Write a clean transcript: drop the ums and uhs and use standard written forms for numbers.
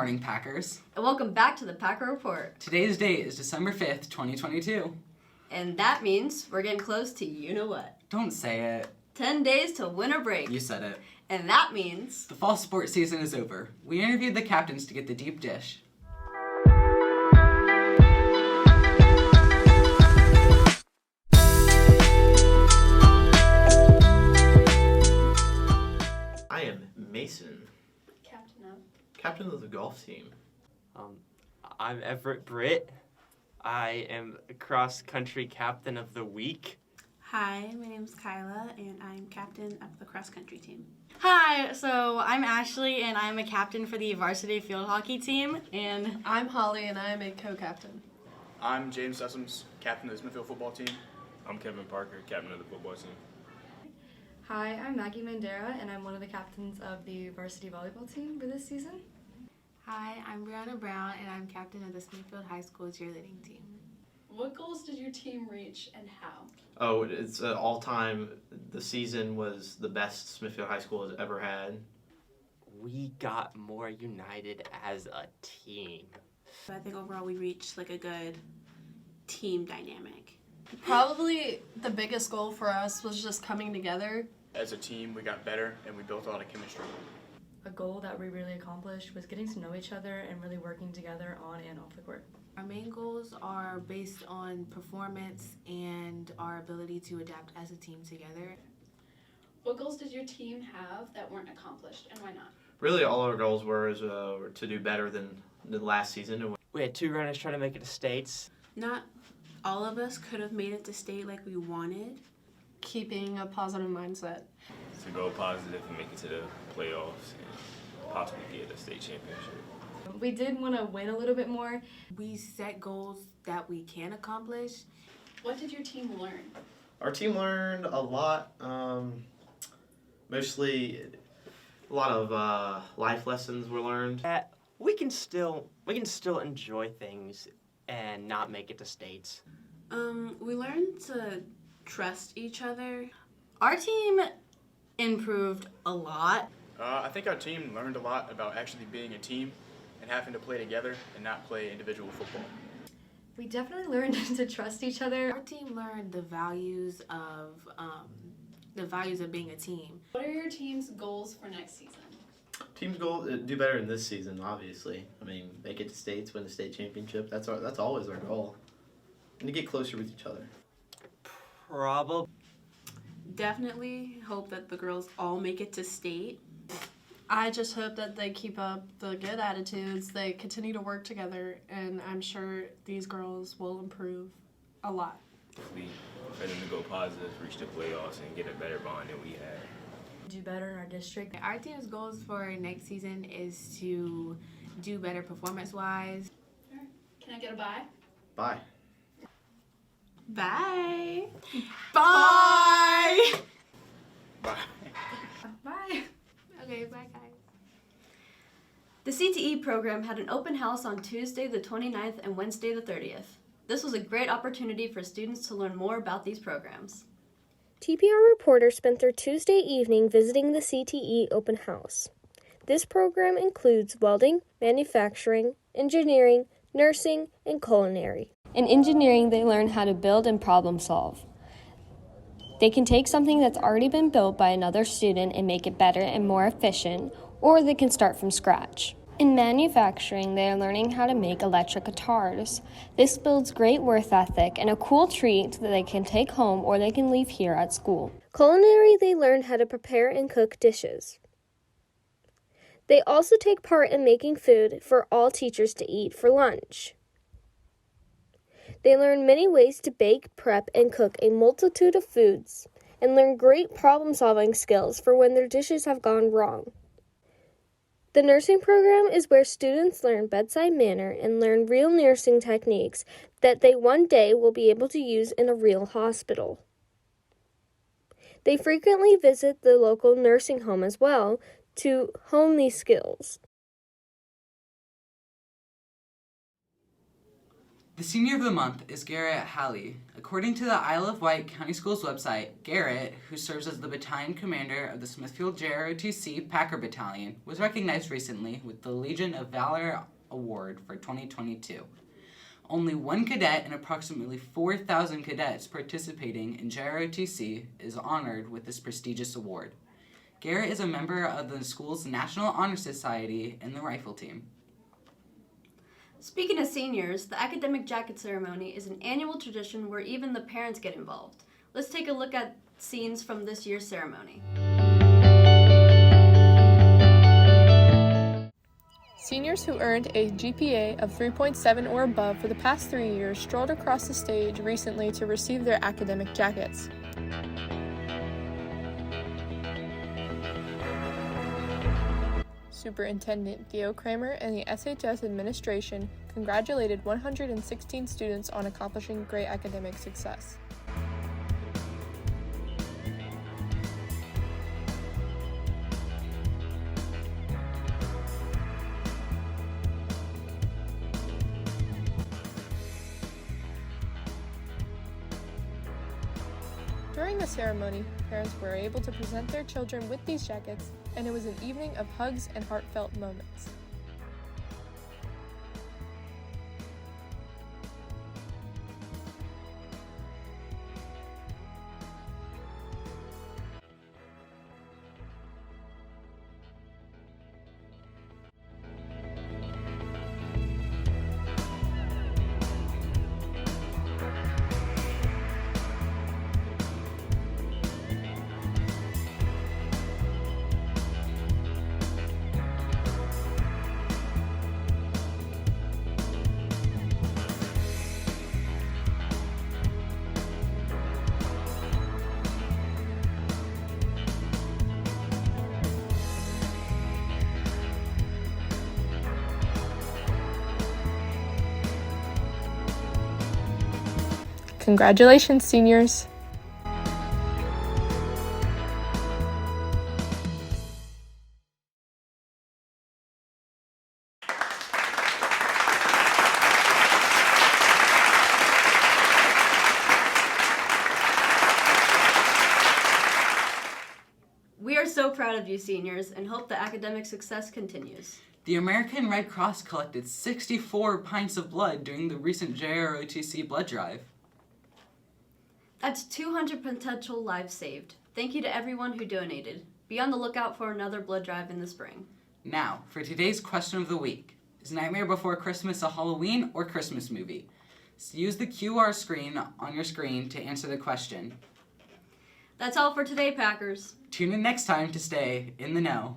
morning, Packers. And welcome back to the Packer Report. Today's date is December 5th, 2022. And that means we're getting close to you-know-what. Don't say it. 10 days till winter break. You said it. And that means... the fall sports season is over. We interviewed the captains to get the deep dish. I am Mason, captain of the golf team. I'm Everett Britt. I am cross-country captain of the week. Hi, my name's Kyla, and I'm captain of the cross-country team. Hi, so I'm Ashley, and I'm a captain for the varsity field hockey team, and I'm Holly, and I'm a co-captain. I'm James Sessoms, captain of the Smithfield football team. I'm Kevin Parker, captain of the football team. Hi, I'm Maggie Mandera, and I'm one of the captains of the varsity volleyball team for this season. Hi, I'm Brianna Brown, and I'm captain of the Smithfield High School cheerleading team. What goals did your team reach and how? Oh, it's all-time. The season was the best Smithfield High School has ever had. We got more united as a team. So I think overall we reached like a good team dynamic. Probably the biggest goal for us was just coming together. As a team, we got better and we built a lot of chemistry. A goal that we really accomplished was getting to know each other and really working together on and off the court. Our main goals are based on performance and our ability to adapt as a team together. What goals did your team have that weren't accomplished, and why not? Really, all our goals were to do better than the last season. We had 2 runners trying to make it to states. Not all of us could have made it to state like we wanted. Keeping a positive mindset. To go positive and make it to the playoffs and possibly get a state championship. We did want to win a little bit more. We set goals that we can accomplish. What did your team learn? Our team learned a lot. Mostly, a lot of life lessons were learned. We can still enjoy things and not make it to states. We learned to trust each other. our team improved a lot. I think our team learned a lot about actually being a team and having to play together and not play individual football. We definitely learned to trust each other. Our team learned the values of being a team. What are your team's goals for next season? Team's goal do better in this season, obviously. I mean, make it to states, win the state championship. That's always our goal. And to get closer with each other. Probably. Definitely hope that the girls all make it to state. I just hope that they keep up the good attitudes, they continue to work together, and I'm sure these girls will improve a lot. For them to go positive, reach the playoffs, and get a better bond than we had. Do better in our district. Our team's goals for next season is to do better performance-wise. Can I get a bye? Bye. Bye. Bye! Bye. Bye. Okay, bye guys. The CTE program had an open house on Tuesday the 29th and Wednesday the 30th. This was a great opportunity for students to learn more about these programs. TPR reporters spent their Tuesday evening visiting the CTE Open House. This program includes welding, manufacturing, engineering, nursing, and culinary. In engineering, they learn how to build and problem solve. They can take something that's already been built by another student and make it better and more efficient, or they can start from scratch. In manufacturing, they are learning how to make electric guitars. This builds great work ethic and a cool treat that they can take home or they can leave here at school. Culinary, they learn how to prepare and cook dishes. They also take part in making food for all teachers to eat for lunch. They learn many ways to bake, prep, and cook a multitude of foods, and learn great problem-solving skills for when their dishes have gone wrong. The nursing program is where students learn bedside manner and learn real nursing techniques that they one day will be able to use in a real hospital. They frequently visit the local nursing home as well to hone these skills. The senior of the month is Garrett Halley. According to the Isle of Wight County Schools website, Garrett, who serves as the battalion commander of the Smithfield JROTC Packer Battalion, was recognized recently with the Legion of Valor Award for 2022. Only one cadet and approximately 4,000 cadets participating in JROTC is honored with this prestigious award. Garrett is a member of the school's National Honor Society and the Rifle Team. Speaking of seniors, the academic jacket ceremony is an annual tradition where even the parents get involved. Let's take a look at scenes from this year's ceremony. Seniors who earned a GPA of 3.7 or above for the past 3 years strolled across the stage recently to receive their academic jackets. Superintendent Theo Kramer and the SHS administration congratulated 116 students on accomplishing great academic success. During the ceremony, parents were able to present their children with these jackets, and it was an evening of hugs and heartfelt moments. Congratulations, seniors! We are so proud of you, seniors, and hope the academic success continues. The American Red Cross collected 64 pints of blood during the recent JROTC blood drive. That's 200 potential lives saved. Thank you to everyone who donated. Be on the lookout for another blood drive in the spring. Now, for today's question of the week. Is Nightmare Before Christmas a Halloween or Christmas movie? So use the QR screen on your screen to answer the question. That's all for today, Packers. Tune in next time to stay in the know.